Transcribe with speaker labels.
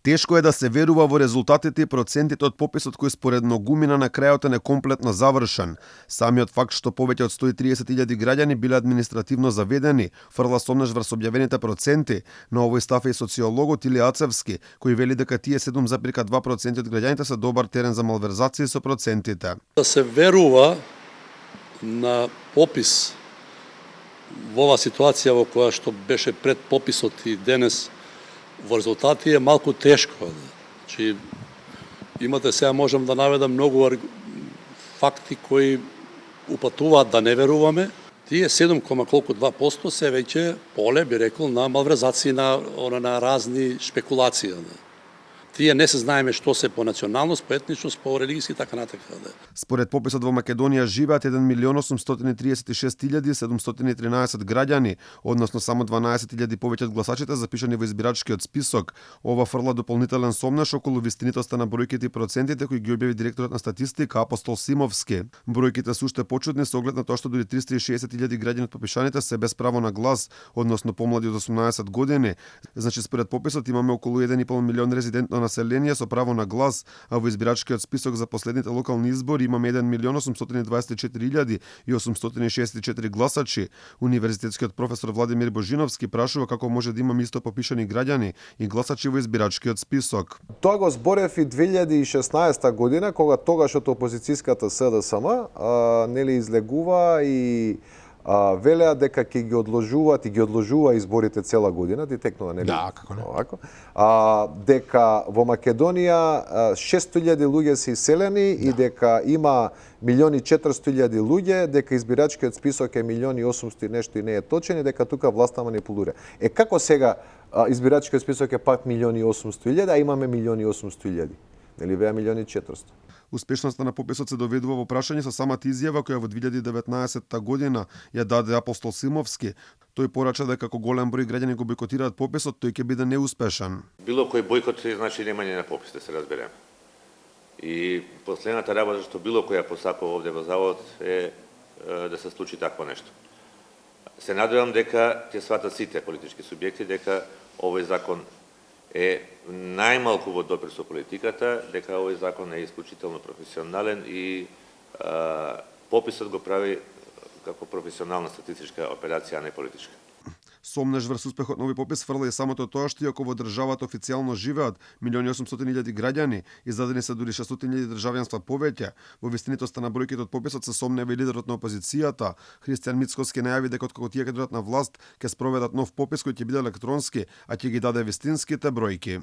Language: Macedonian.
Speaker 1: Тешко е да се верува во резултатите и процентите од пописот кој според многумина на крајот е некомплетно завршен. Самиот факт што повеќе од 130.000 граѓани биле административно заведени фрла сомнеш врз објавените проценти, но овој став е и социологот Илија Ацевски, кој вели дека тие 7,2% од граѓаните се добар терен за малверзации со процентите.
Speaker 2: Да се верува на попис во оваа ситуација во која што беше пред пописот и денес во резултати е малку тешко. Значи, имате сега можам да наведам многу факти кои упатуваат да не веруваме. Тие 7,2% се веќе поле, би рекол, на малверзации, на разни шпекулации. Тие не се знаеме што се по националност, по етничност, по религијски и така натака.
Speaker 1: Според пописот во Македонија живеат 1.836.713 граѓани, односно само 12.000 повеќе од гласачите запишани во избирачкиот список. Ова фрла дополнителен сомнеш околу вистинитоста на бројките и процентите кои ги објави директорот на статистика Апостол Симовски. Бројките се уште почудни со оглед на тоа што дури 360.000 граѓани од попишаните се без право на глас, односно помлади од 18 години. Значи според пописот имаме околу 1,5 милион резидентно население со право на глас, а во избирачкиот список за последните локални избори имаме 1.824.864 гласачи. Универзитетскиот професор Владимир Божиновски прашува како може да имаме исто попишани граѓани и гласачи во избирачкиот список.
Speaker 3: Тоа го зборев и 2016 година, кога тогашното опозицијската СДСМ нели излегува и велеа дека ќе ги одложува изборите цела година, ти текнува нели?
Speaker 4: Да, како не.
Speaker 3: Овако. Дека во Македонија 600.000 луѓе се иселени и дека има 1.400.000 луѓе, дека избирачкиот список е 1.800.000 нешто и не е точен и дека тука власта манипулира. Како сега избирачкиот список е пак 1.800.000, а имаме 1.800.000? Нели веа 1.400.000?
Speaker 1: Успешноста на пописот се доведува во прашање со самата изјава која во 2019 година ја даде Апостол Симовски. Тој порача дека како голем број граѓани го бойкотираат пописот, тој ќе биде неуспешен.
Speaker 5: Било кој бойкот значи немање на попис, да се разбереме. И последната работа што било која посакува овде во завод е да се случи такво нешто. Се надевам дека ќе сватат сите политички субјекти дека овој закон е најмалку во допир со политиката, дека овој закон е исклучително професионален и пописот го прави како професионална статистичка операција, а не политичка.
Speaker 1: Сомнеш врз успехот на овој попис фрла и самото тоа што иако во државата официјално живеат 1.800.000 граѓани, издадени се дури 600.000 државјанства повеќе, во вистинитоста на бројките од пописот се сомнева и лидерот на опозицијата. Христијан Мицкоски најави дека откако тие ќе дојдат на власт, ќе спроведат нов попис кој ќе биде електронски, а ќе ги даде вистинските бројки.